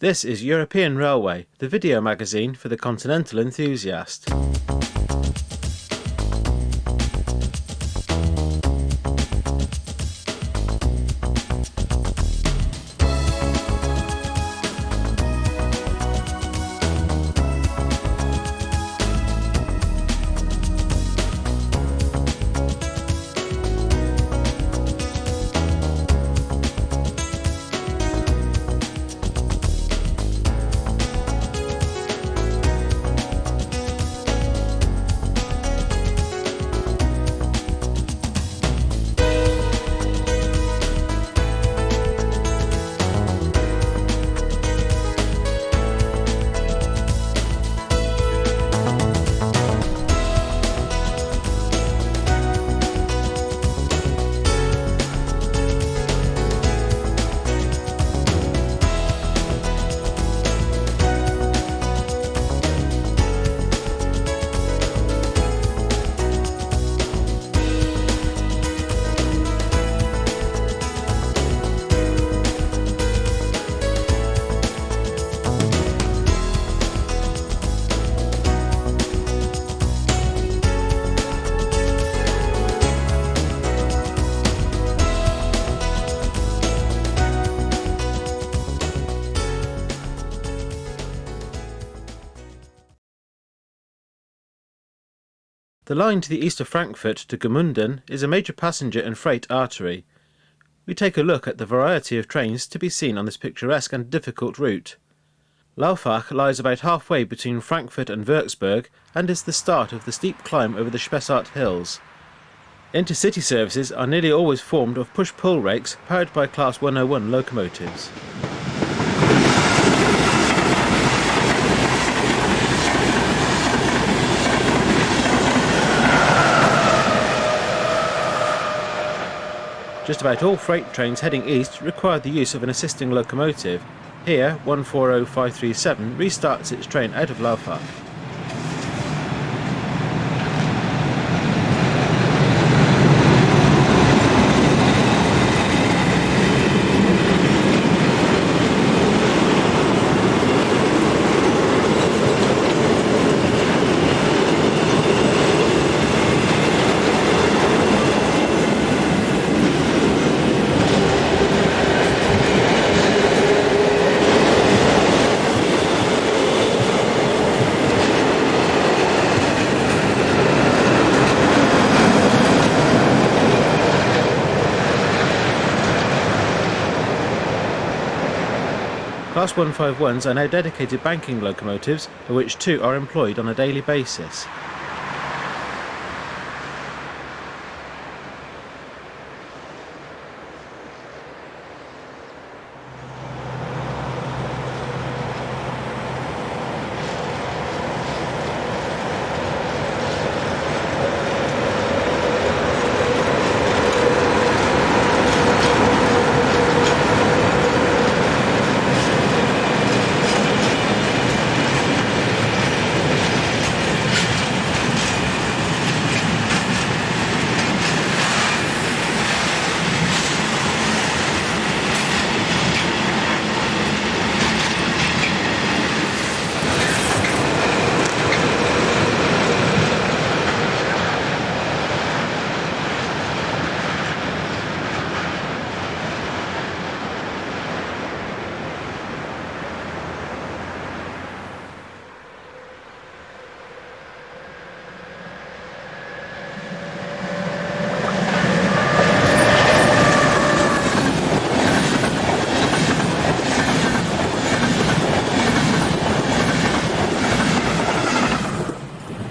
This is European Railway, the video magazine for the continental enthusiast. The line to the east of Frankfurt to Gmunden is a major passenger and freight artery. We take a look at the variety of trains to be seen on this picturesque and difficult route. Laufach lies about halfway between Frankfurt and WÜRZBURG and is the start of the steep climb over the Spessart hills. Intercity services are nearly always formed of push-pull rakes powered by Class 101 locomotives. Just about all freight trains heading east require the use of an assisting locomotive. Here, 140537 restarts its train out of Laufach. Class 151s are now dedicated banking locomotives, of which 2 are employed on a daily basis.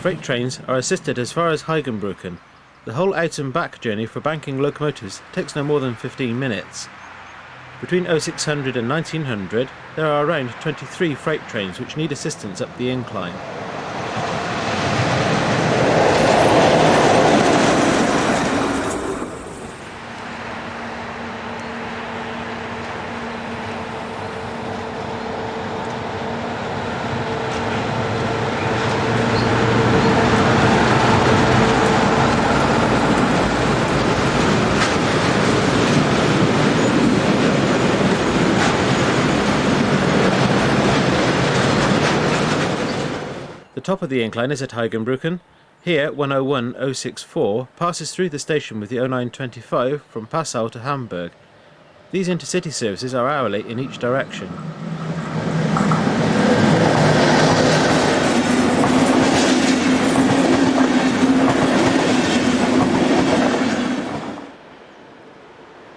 Freight trains are assisted as far as Heigenbrücken. The whole out and back journey for banking locomotives takes no more than 15 minutes. Between 0600 and 1900 there are around 23 freight trains which need assistance up the incline. The top of the incline is at Heigenbrücken. Here 101064 passes through the station with the 0925 from Passau to Hamburg. These intercity services are hourly in each direction.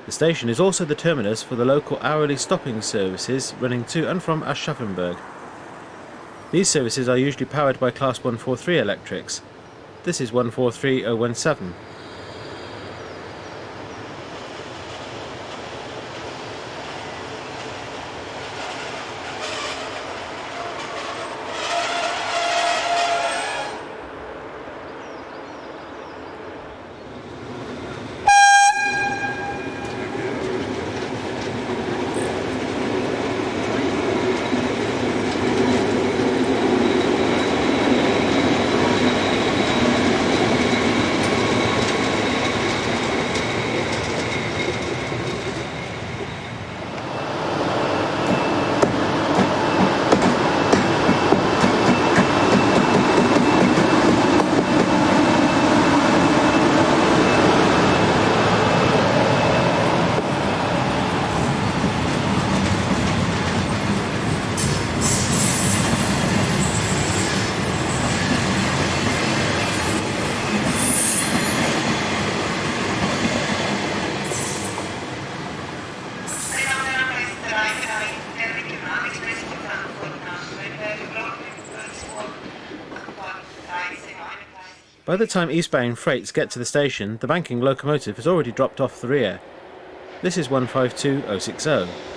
The station is also the terminus for the local hourly stopping services running to and from Aschaffenburg. These services are usually powered by Class 143 electrics. This is 143017. By the time eastbound freights get to the station, the banking locomotive has already dropped off the rear. This is 152060.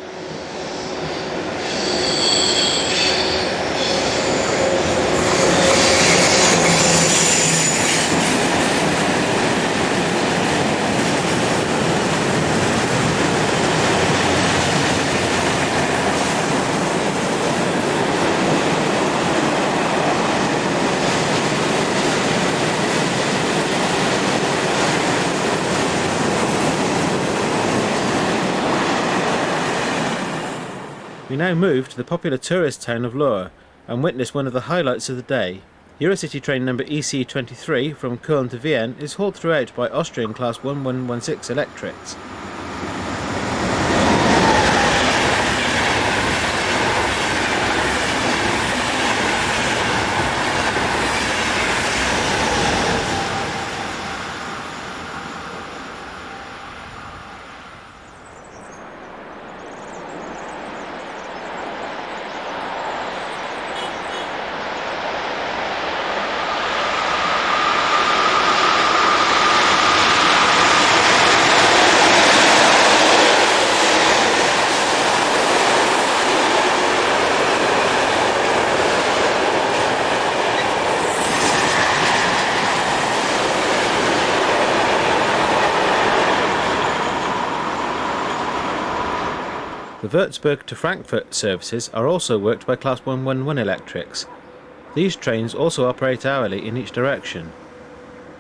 We now move to the popular tourist town of Lohr and witness one of the highlights of the day. Eurocity train number EC23 from Köln to Vienne is hauled throughout by Austrian Class 1116 electrics. The WÜRZBURG to Frankfurt services are also worked by Class 111 electrics. These trains also operate hourly in each direction.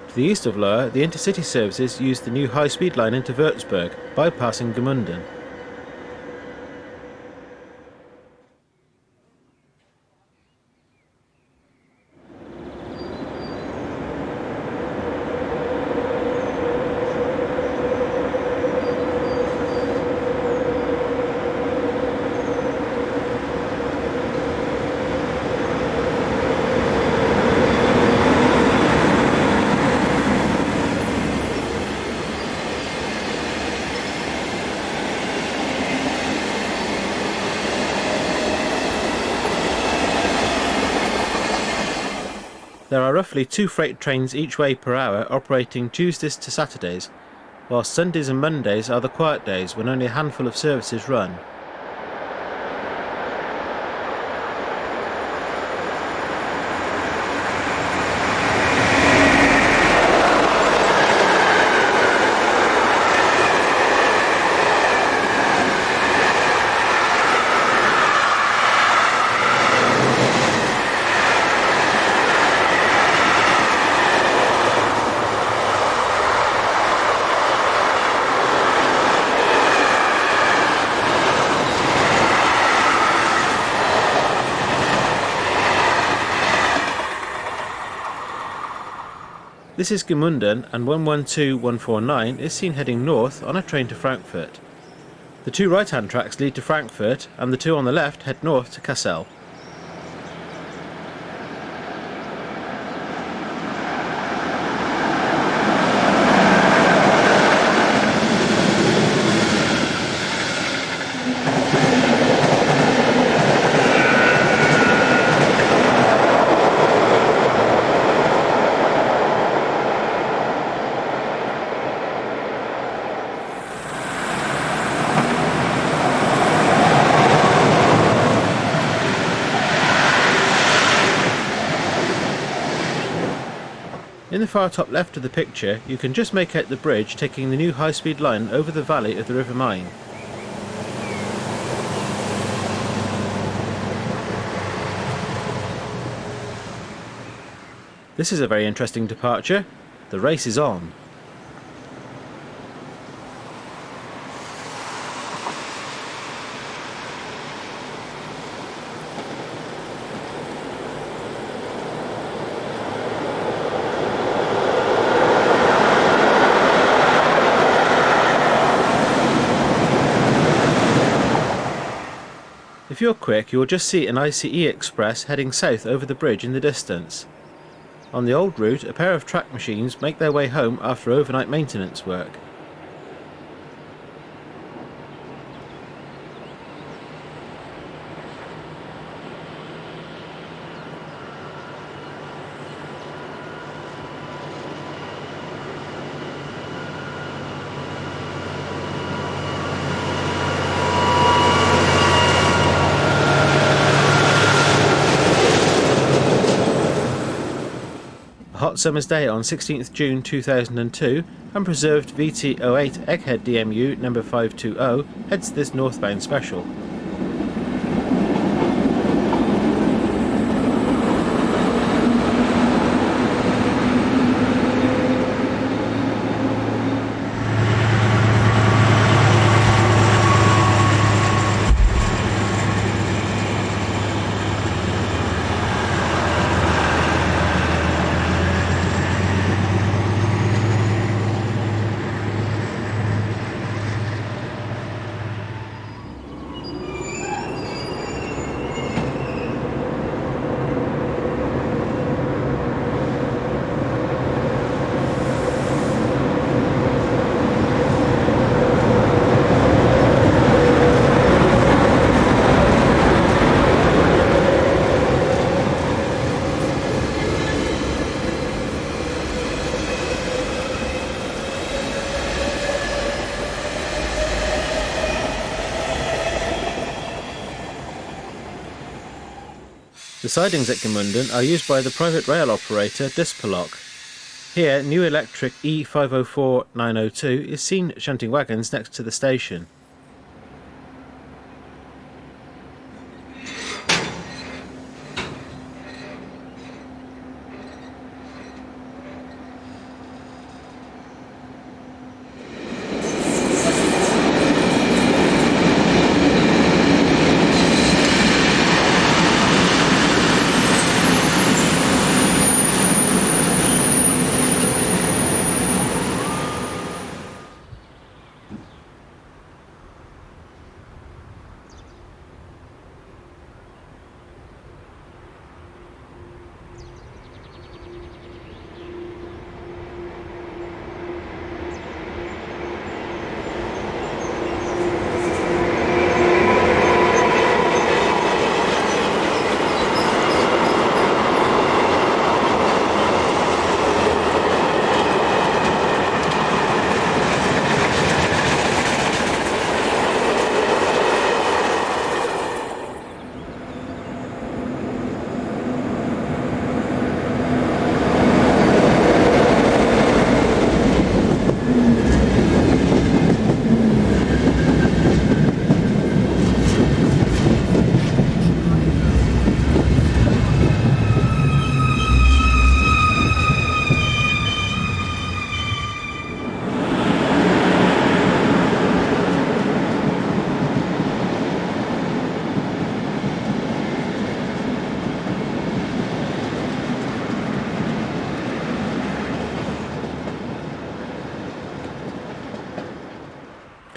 To the east of Lohr, the intercity services use the new high-speed line into Würzburg, bypassing Gmunden. There are roughly 2 freight trains each way per hour operating Tuesdays to Saturdays, whilst Sundays and Mondays are the quiet days when only a handful of services run. This is Gmunden, and 112149 is seen heading north on a train to Frankfurt. The two right-hand tracks lead to Frankfurt, and the two on the left head north to Kassel. In the far top left of the picture, you can just make out the bridge taking the new high-speed line over the valley of the River Main. This is a very interesting departure. The race is on. If you're quick, you will just see an ICE express heading south over the bridge in the distance. On the old route, a pair of track machines make their way home after overnight maintenance work. A hot summer's day on 16th June 2002, and preserved VT08 Egghead DMU number 520 heads this northbound special. The sidings at Gmunden are used by the private rail operator Dispolok. Here, new electric E504 902 is seen shunting wagons next to the station.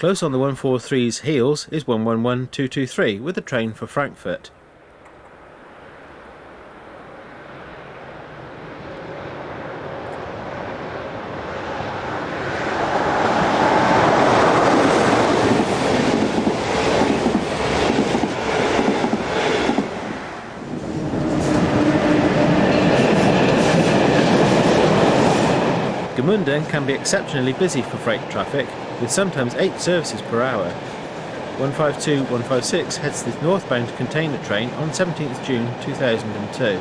Close on the 143's heels is 111223 with a train for Frankfurt. Gmunden can be exceptionally busy for freight traffic, with sometimes 8 services per hour. 152-156 heads the northbound container train on 17th June 2002.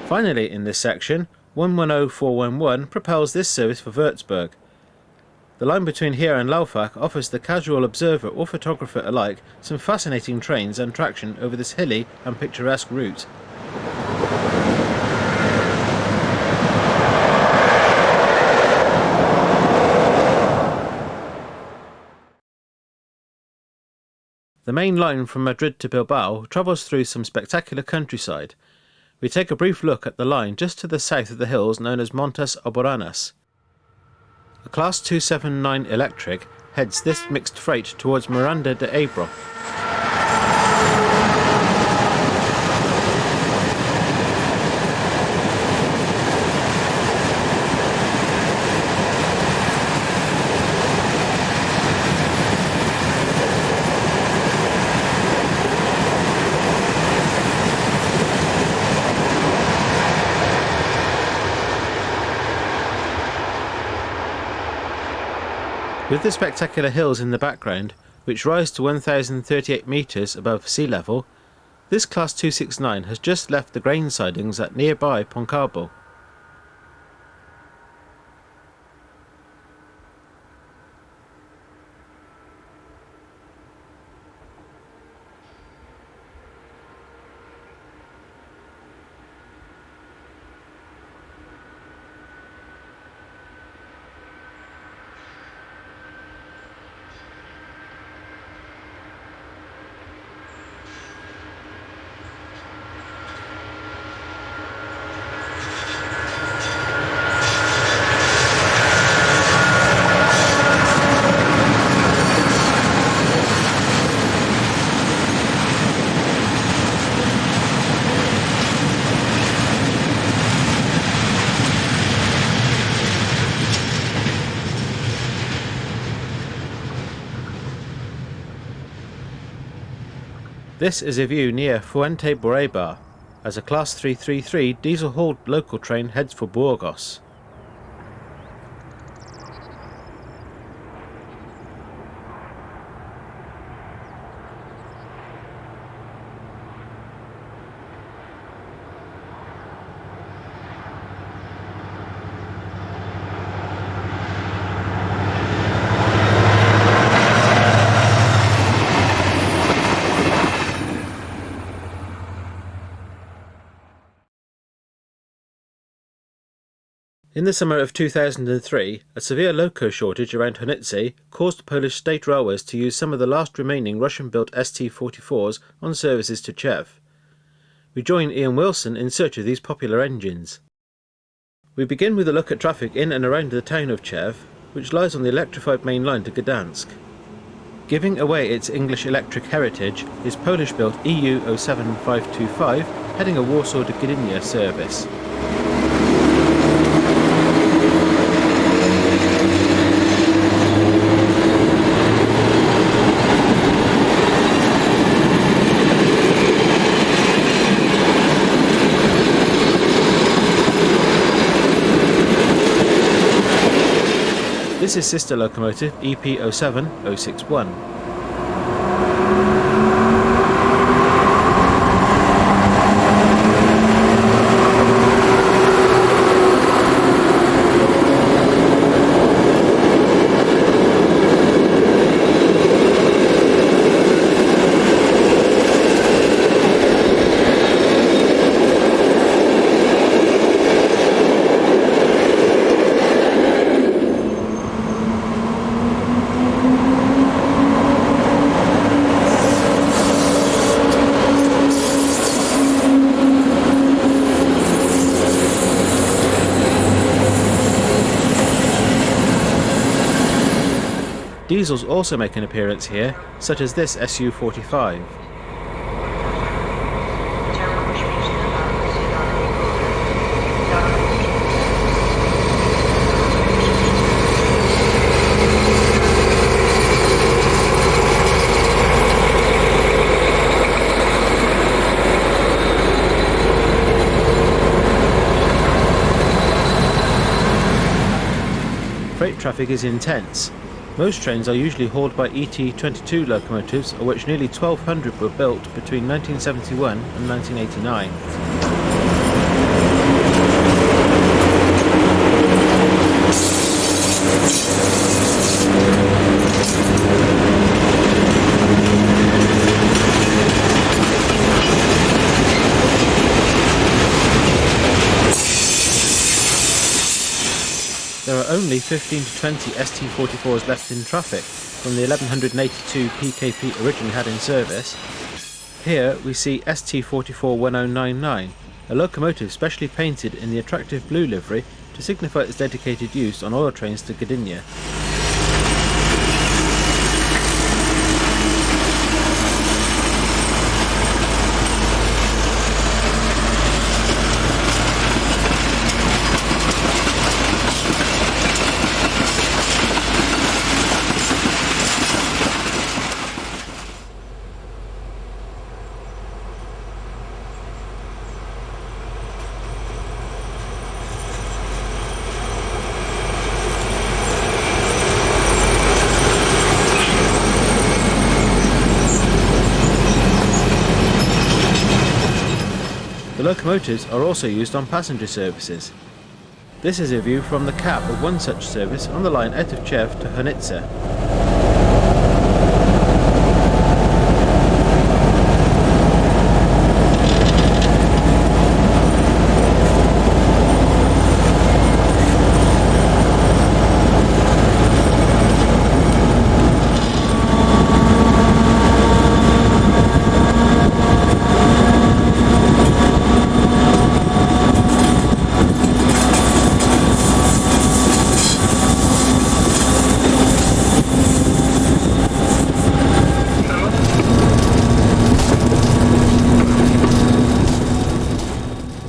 Finally, in this section, 110411 propels this service for WÜRZBURG. The line between here and Laufach offers the casual observer or photographer alike some fascinating trains and traction over this hilly and picturesque route. The main line from Madrid to Bilbao travels through some spectacular countryside. We take a brief look at the line just to the south of the hills known as Montes Oboranas. A Class 279 electric heads this mixed freight towards Miranda de Ebro. With the spectacular hills in the background, which rise to 1,038 metres above sea level, this Class 269 has just left the grain sidings at nearby Poncalbo. This is a view near Fuente Boreba, as a Class 333 diesel-hauled local train heads for Burgos. In the summer of 2003, a severe loco shortage around Honitze caused Polish state railways to use some of the last remaining Russian-built ST44s on services to Chiev. We join Ian Wilson in search of these popular engines. We begin with a look at traffic in and around the town of Chiev, which lies on the electrified main line to Gdansk. Giving away its English electric heritage is Polish-built EU07 525 heading a Warsaw to Gdynia service. This is sister locomotive EP07 061. Diesels also make an appearance here, such as this SU45. Freight traffic is intense. Most trains are usually hauled by ET22 locomotives, of which nearly 1,200 were built between 1971 and 1989. There are only 15 to 20 ST44s left in traffic from the 1182 PKP originally had in service. Here we see ST44 1099, a locomotive specially painted in the attractive blue livery to signify its dedicated use on oil trains to Gdynia. The locomotives are also used on passenger services. This is a view from the cab of one such service on the line out of Chiev to Honice.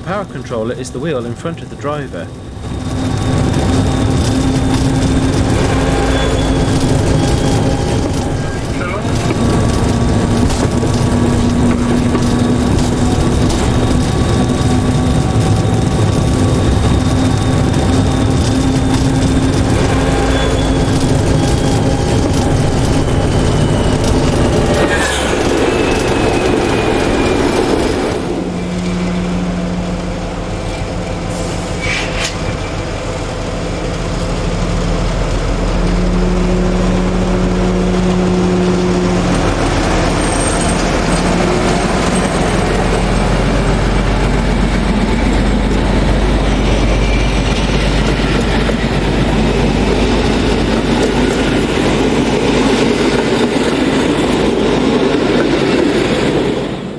The power controller is the wheel in front of the driver.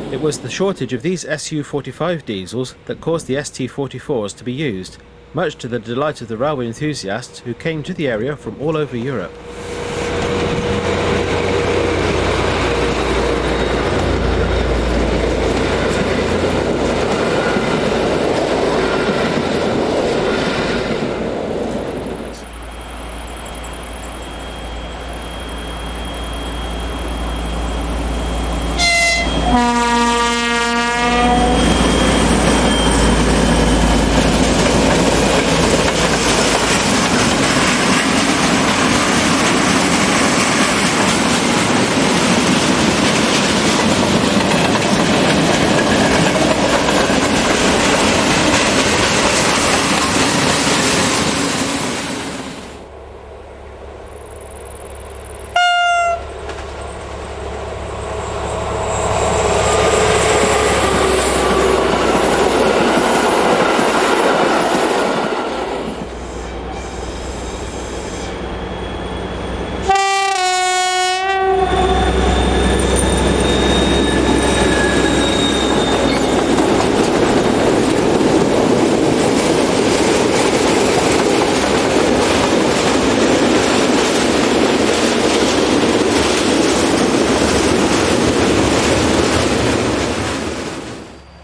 It was the shortage of these SU45 diesels that caused the ST44s to be used, much to the delight of the railway enthusiasts who came to the area from all over Europe.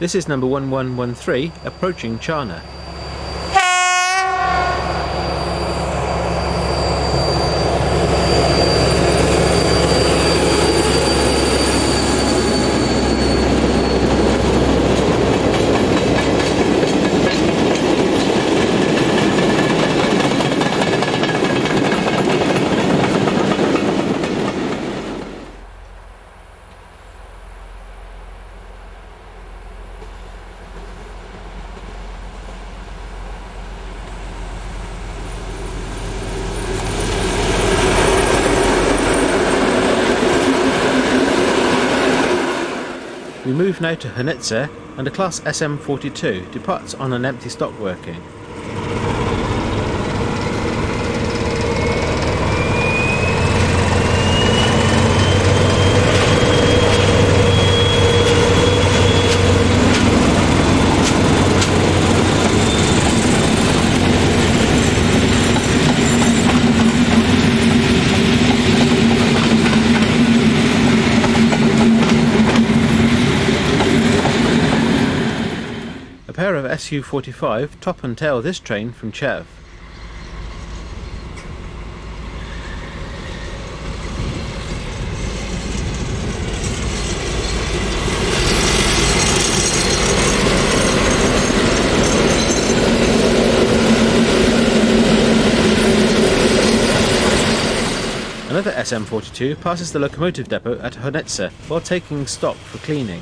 This is number 1113 approaching Chana. We move now to Hönitzer, and a class SM42 departs on an empty stock working. A pair of SU45 top and tail this train from Chev. Another SM42 passes the locomotive depot at Hönitzer while taking stock for cleaning.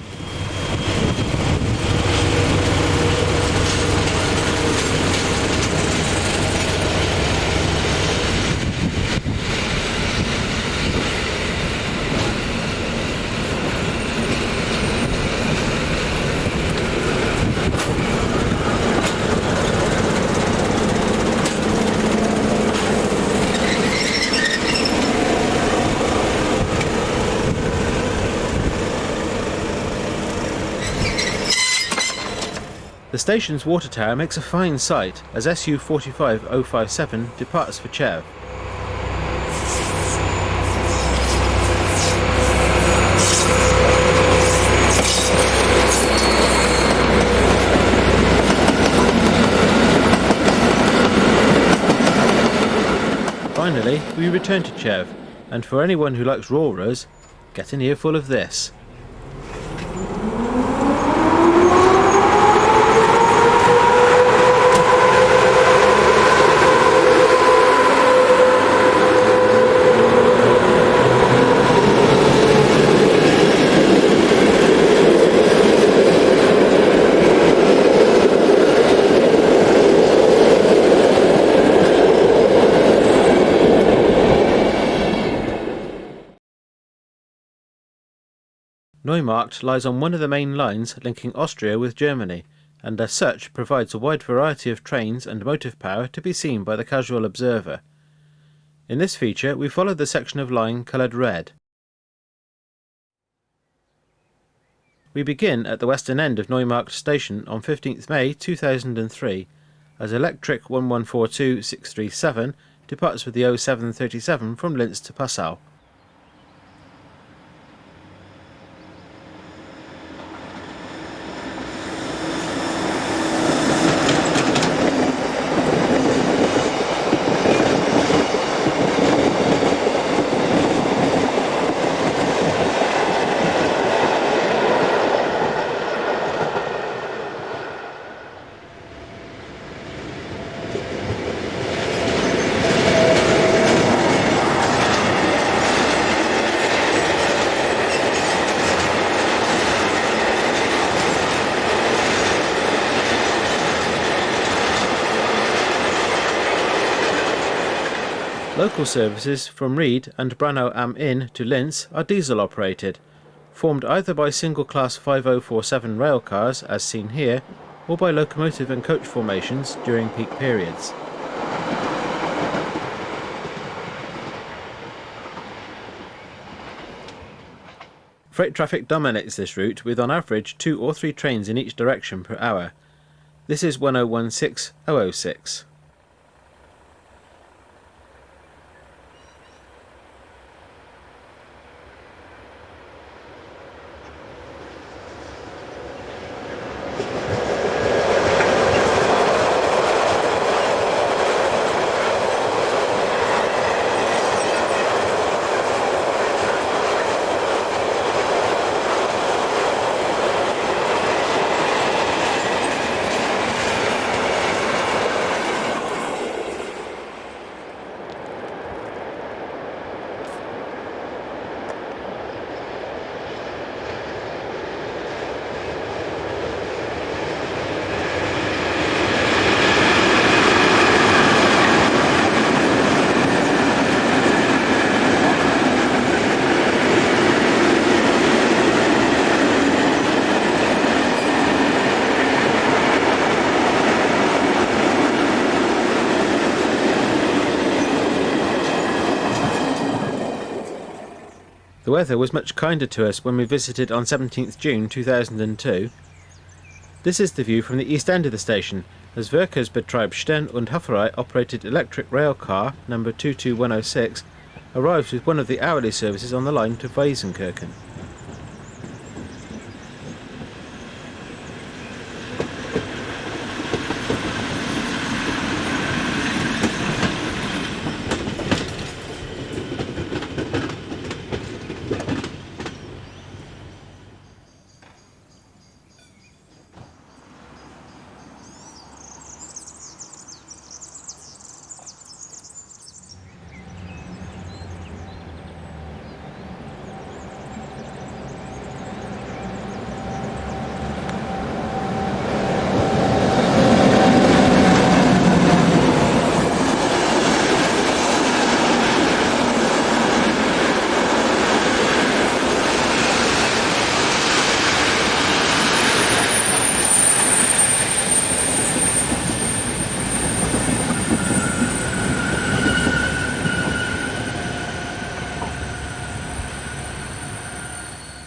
The station's water tower makes a fine sight as SU45 057 departs for Chev. Finally, we return to Chev, and for anyone who likes roarers, get an earful of this. Neumarkt lies on one of the main lines linking Austria with Germany, and as such provides a wide variety of trains and motive power to be seen by the casual observer. In this feature we followed the section of line coloured red. We begin at the western end of Neumarkt station on 15th May 2003, as electric 1142637 departs with the 0737 from Linz to Passau. Local services from Ried and Braunau am Inn to Linz are diesel operated, formed either by single class 5047 railcars as seen here, or by locomotive and coach formations during peak periods. Freight traffic dominates this route with on average 2 or 3 trains in each direction per hour. This is 1016006. The weather was much kinder to us when we visited on 17th June 2002. This is the view from the east end of the station, as Verkehrsbetrieb Stern und Hafferei operated electric rail car number 22106 arrives with one of the hourly services on the line to Weisenkirchen.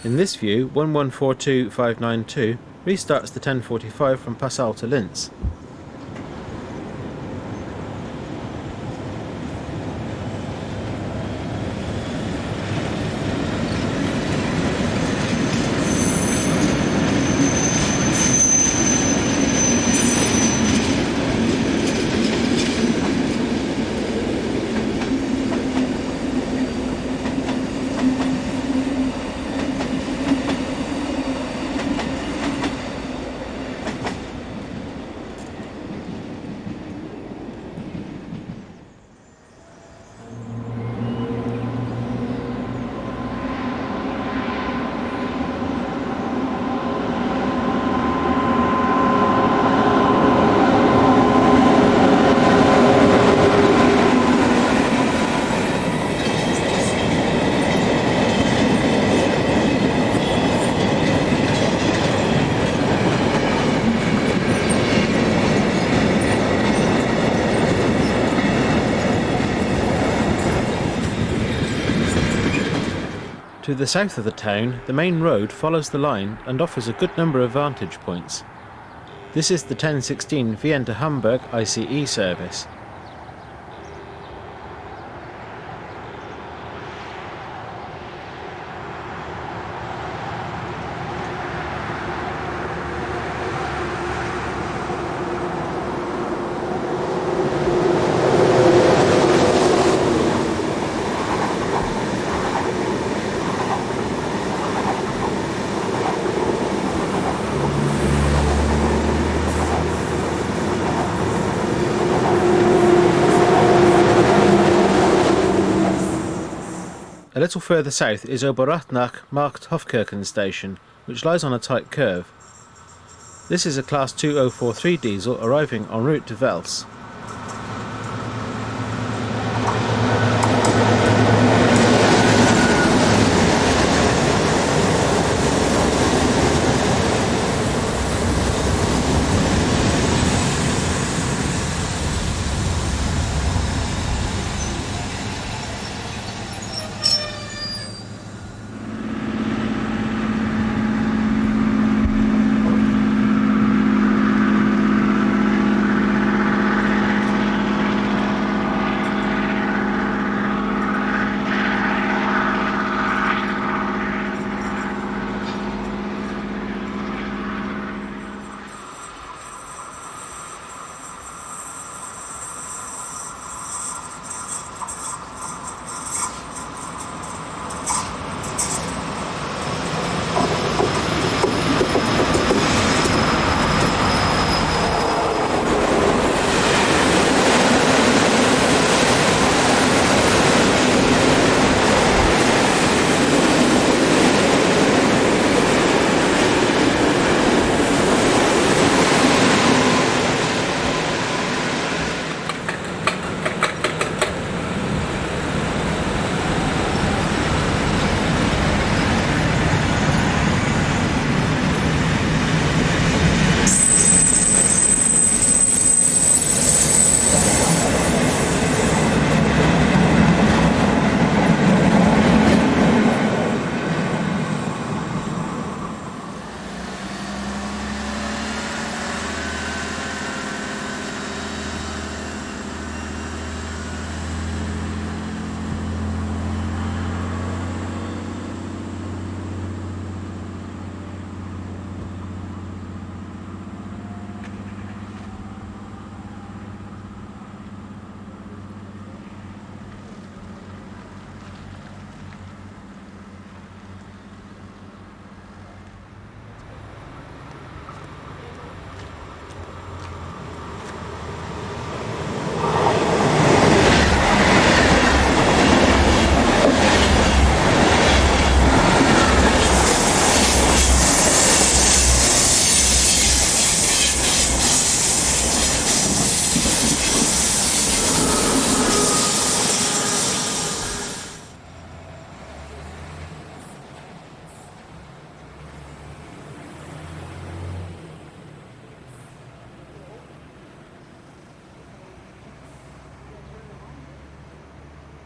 In this view, 1142592 restarts the 1045 from Passau to Linz. To the south of the town, the main road follows the line and offers a good number of vantage points. This is the 1016 Vienna to Hamburg ICE service. A little further south is Oberrathnach Markt Hofkirchen station, which lies on a tight curve. This is a Class 2043 diesel arriving en route to Wels.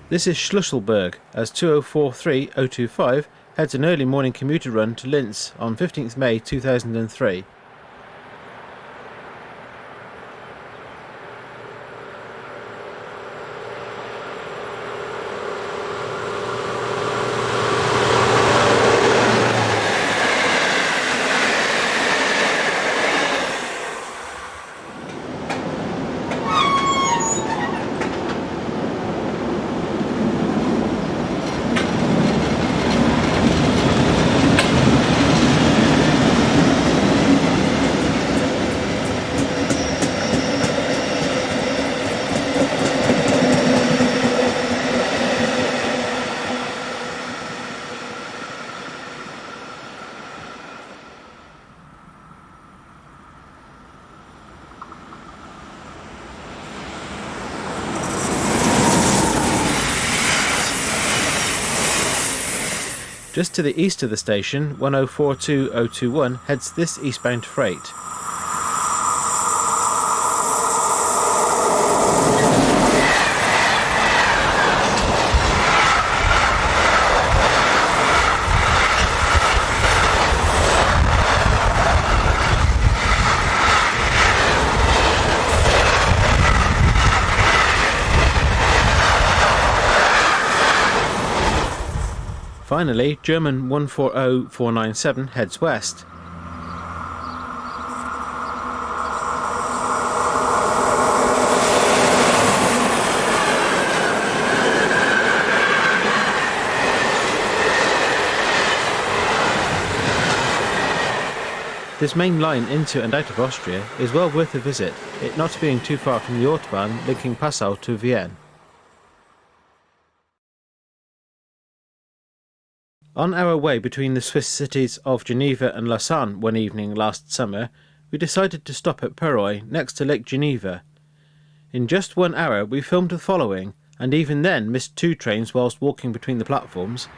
This is Schlüsselburg, as 2043 025 heads an early morning commuter run to Linz on 15th May 2003. Just to the east of the station, 1042 021 heads this eastbound freight. Finally, German 140497 heads west. This main line into and out of Austria is well worth a visit, it not being too far from the Autobahn linking Passau to Vienne. On our way between the Swiss cities of Geneva and Lausanne one evening last summer, we decided to stop at Perroy, next to Lake Geneva. In just 1 hour we filmed the following, and even then missed 2 trains whilst walking between the platforms.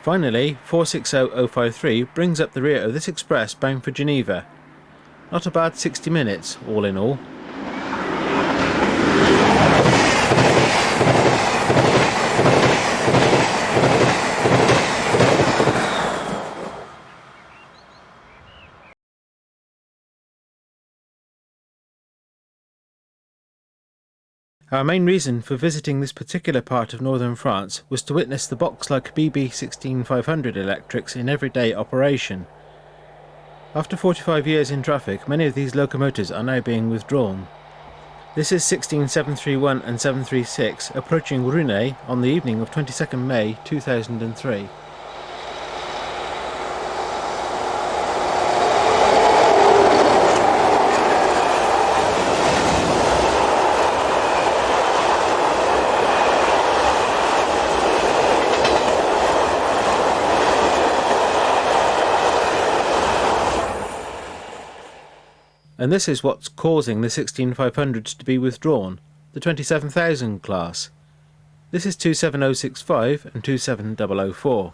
Finally, 460053 brings up the rear of this express bound for Geneva. Not a bad 60 minutes, all in all. Our main reason for visiting this particular part of northern France was to witness the box-like BB16500 electrics in everyday operation. After 45 years in traffic, many of these locomotives are now being withdrawn. This is 16731 and 736 approaching Rune on the evening of 22nd May 2003. And this is what's causing the 16500s to be withdrawn, the 27,000 class. This is 27065 and 27004.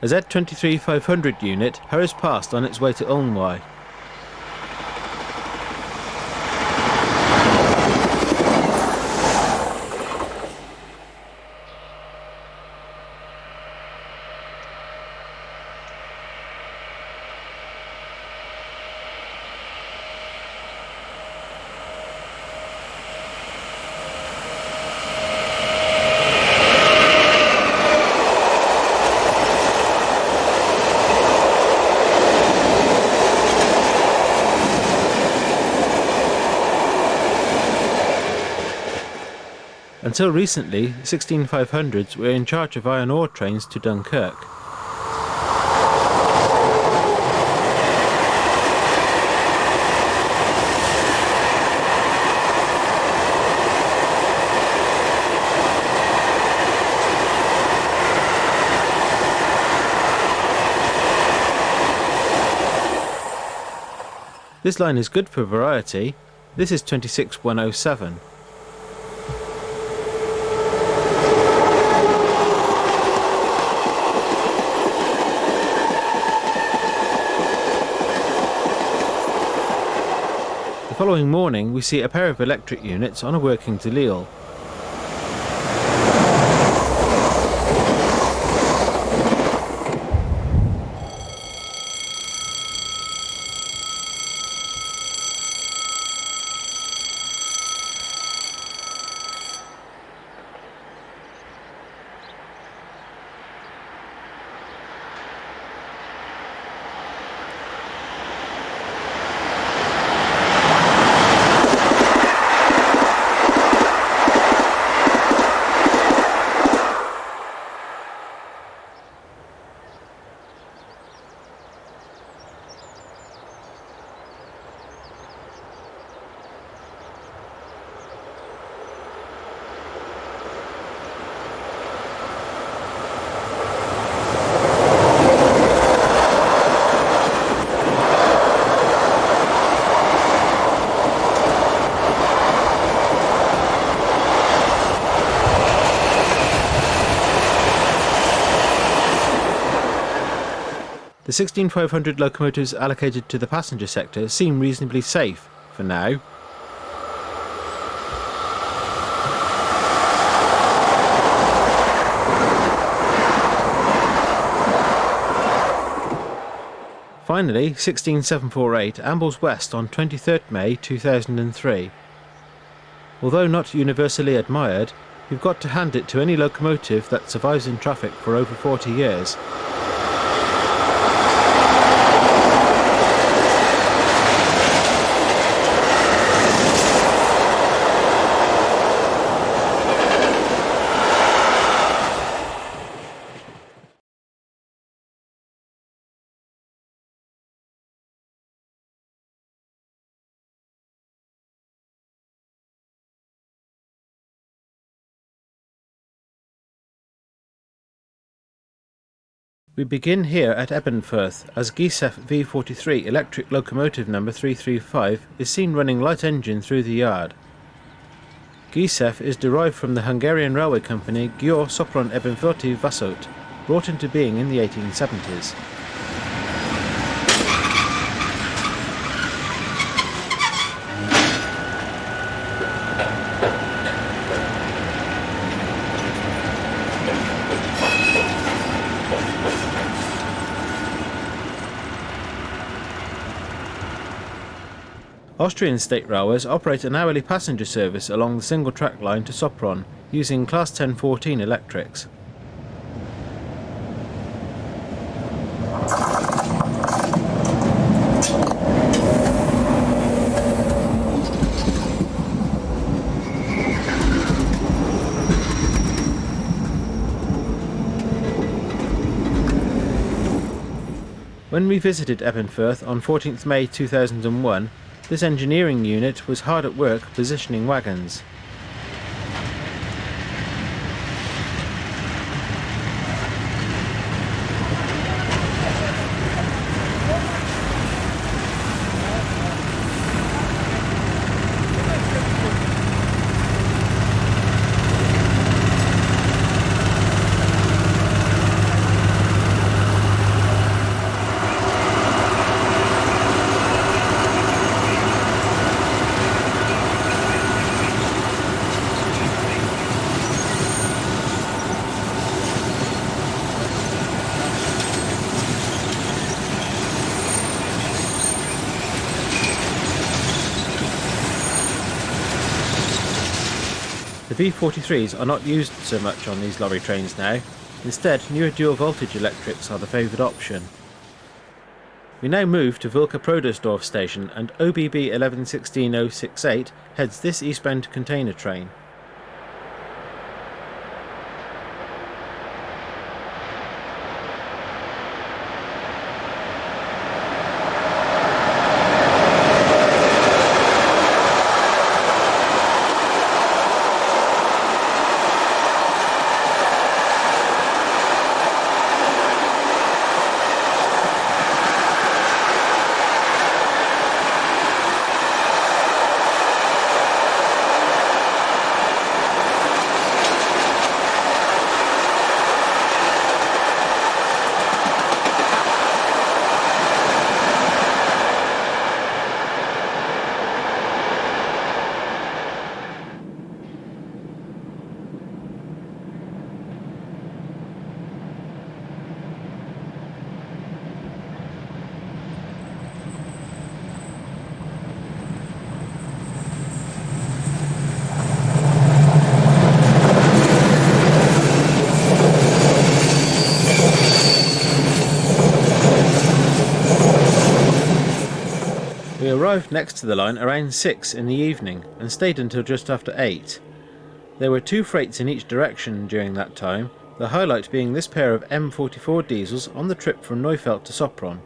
A Z23 unit hurries past on its way to Aulnoy. Until recently, 16500s were in charge of iron ore trains to Dunkirk. This line is good for variety. This is 26107. The following morning we see a pair of electric units on a working to Lille. The 16500 locomotives allocated to the passenger sector seem reasonably safe, for now. Finally, 16748 ambles west on 23rd May 2003. Although not universally admired, you've got to hand it to any locomotive that survives in traffic for over 40 years. We begin here at Ebenfurth, as GSEF V43 electric locomotive number 335 is seen running light engine through the yard. GSEF is derived from the Hungarian railway company Győr Sopron Ebenfurti Vasút, brought into being in the 1870s. Austrian state railways operate an hourly passenger service along the single track line to Sopron, using Class 1014 electrics. When we visited Ebenfurth on 14th May 2001, this engineering unit was hard at work positioning wagons. The V43s are not used so much on these lorry trains now. Instead, newer dual voltage electrics are the favoured option. We now move to Wilke Prodersdorf station, and OBB 1116068 heads this eastbound container train. We arrived next to the line around 6 in the evening and stayed until just after 8. There were 2 freights in each direction during that time, the highlight being this pair of M44 diesels on the trip from Neufeld to Sopron.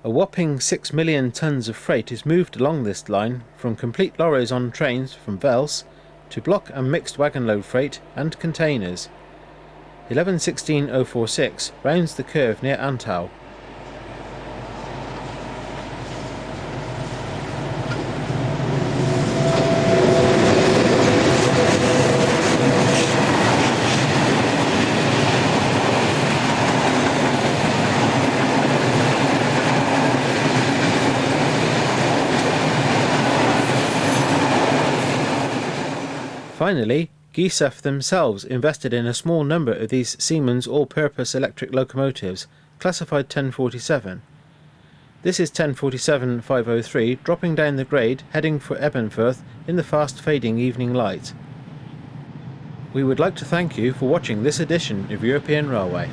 A whopping 6 million tonnes of freight is moved along this line, from complete lorries on trains from Wels to block and mixed wagon load freight and containers. 11-16-046 rounds the curve near Antau. Finally, GSF themselves invested in a small number of these Siemens all-purpose electric locomotives, classified 1047. This is 1047-503 dropping down the grade, heading for Ebenfurth in the fast-fading evening light. We would like to thank you for watching this edition of European Railway.